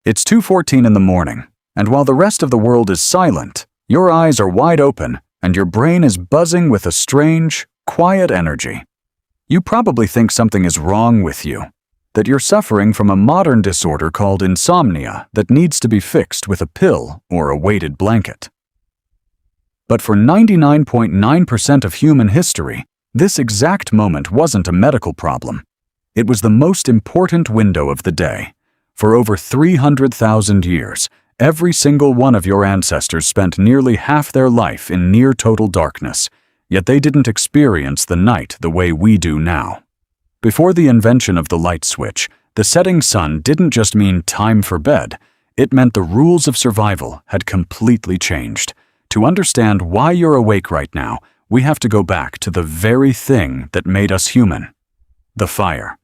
It's 2:14 in the morning, and while the rest of the world is silent, your eyes are wide open and your brain is buzzing with a strange, quiet energy. You probably think something is wrong with you, that you're suffering from a modern disorder called insomnia that needs to be fixed with a pill or a weighted blanket. But for 99.9% of human history, this exact moment wasn't a medical problem. It was the most important window of the day. For over 300,000 years, every single one of your ancestors spent nearly half their life in near total darkness, yet they didn't experience the night the way we do now. Before the invention of the light switch, the setting sun didn't just mean time for bed, it meant the rules of survival had completely changed. To understand why you're awake right now, we have to go back to the very thing that made us human: the fire.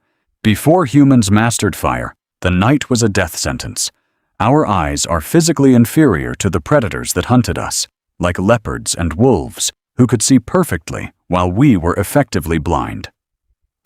Before humans mastered fire, the night was a death sentence. Our eyes are physically inferior to the predators that hunted us, like leopards and wolves, who could see perfectly while we were effectively blind.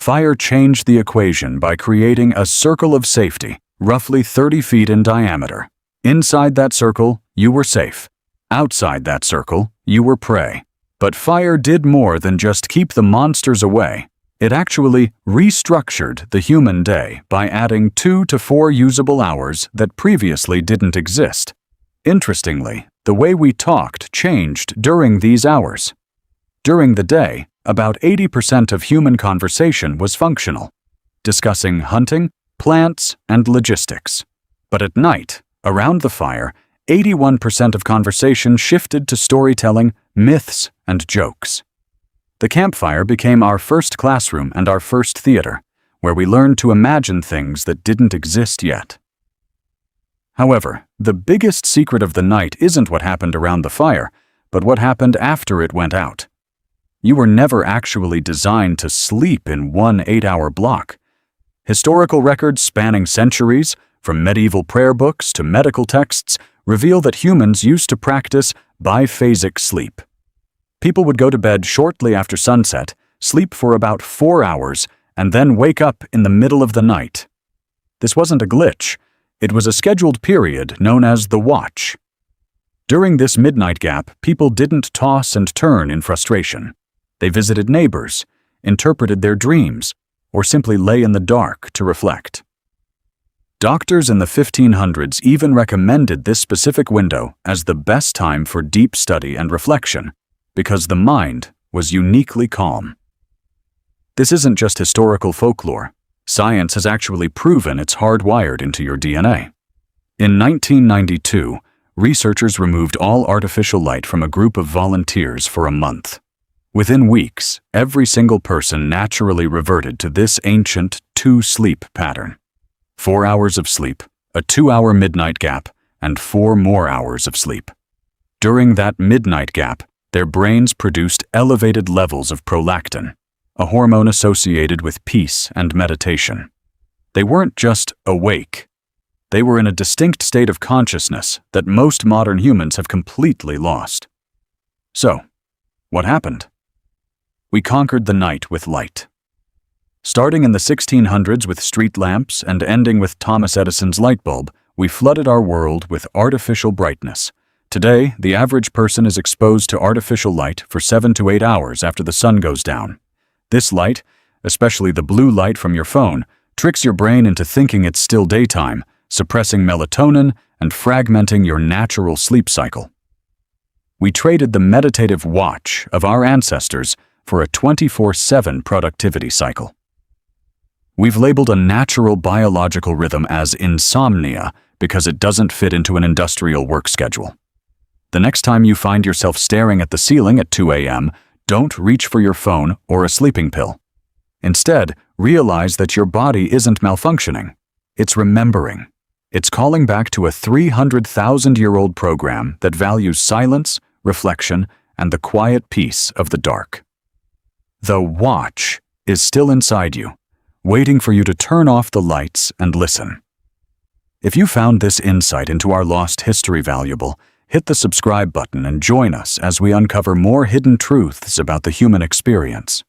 Fire changed the equation by creating a circle of safety, roughly 30 feet in diameter. Inside that circle, you were safe. Outside that circle, you were prey. But fire did more than just keep the monsters away. It actually restructured the human day by adding 2 to 4 usable hours that previously didn't exist. Interestingly, the way we talked changed during these hours. During the day, about 80% of human conversation was functional, discussing hunting, plants, and logistics. But at night, around the fire, 81% of conversation shifted to storytelling, myths, and jokes. The campfire became our first classroom and our first theater, where we learned to imagine things that didn't exist yet. However, the biggest secret of the night isn't what happened around the fire, but what happened after it went out. You were never actually designed to sleep in one 8-hour block. Historical records spanning centuries, from medieval prayer books to medical texts, reveal that humans used to practice biphasic sleep. People would go to bed shortly after sunset, sleep for about 4 hours, and then wake up in the middle of the night. This wasn't a glitch. It was a scheduled period known as the watch. During this midnight gap, people didn't toss and turn in frustration. They visited neighbors, interpreted their dreams, or simply lay in the dark to reflect. Doctors in the 1500s even recommended this specific window as the best time for deep study and reflection, because the mind was uniquely calm. This isn't just historical folklore. Science has actually proven it's hardwired into your DNA. In 1992, researchers removed all artificial light from a group of volunteers for a month. Within weeks, every single person naturally reverted to this ancient 2-sleep pattern. 4 hours of sleep, a 2-hour midnight gap, and 4 more hours of sleep. During that midnight gap, their brains produced elevated levels of prolactin, a hormone associated with peace and meditation. They weren't just awake. They were in a distinct state of consciousness that most modern humans have completely lost. So, what happened? We conquered the night with light. Starting in the 1600s with street lamps and ending with Thomas Edison's light bulb, we flooded our world with artificial brightness. Today, the average person is exposed to artificial light for 7 to 8 hours after the sun goes down. This light, especially the blue light from your phone, tricks your brain into thinking it's still daytime, suppressing melatonin and fragmenting your natural sleep cycle. We traded the meditative watch of our ancestors for a 24/7 productivity cycle. We've labeled a natural biological rhythm as insomnia because it doesn't fit into an industrial work schedule. The next time you find yourself staring at the ceiling at 2 a.m., don't reach for your phone or a sleeping pill. Instead, realize that your body isn't malfunctioning. It's remembering. It's calling back to a 300,000-year-old program that values silence, reflection, and the quiet peace of the dark. The watch is still inside you, waiting for you to turn off the lights and listen. If you found this insight into our lost history valuable, hit the subscribe button and join us as we uncover more hidden truths about the human experience.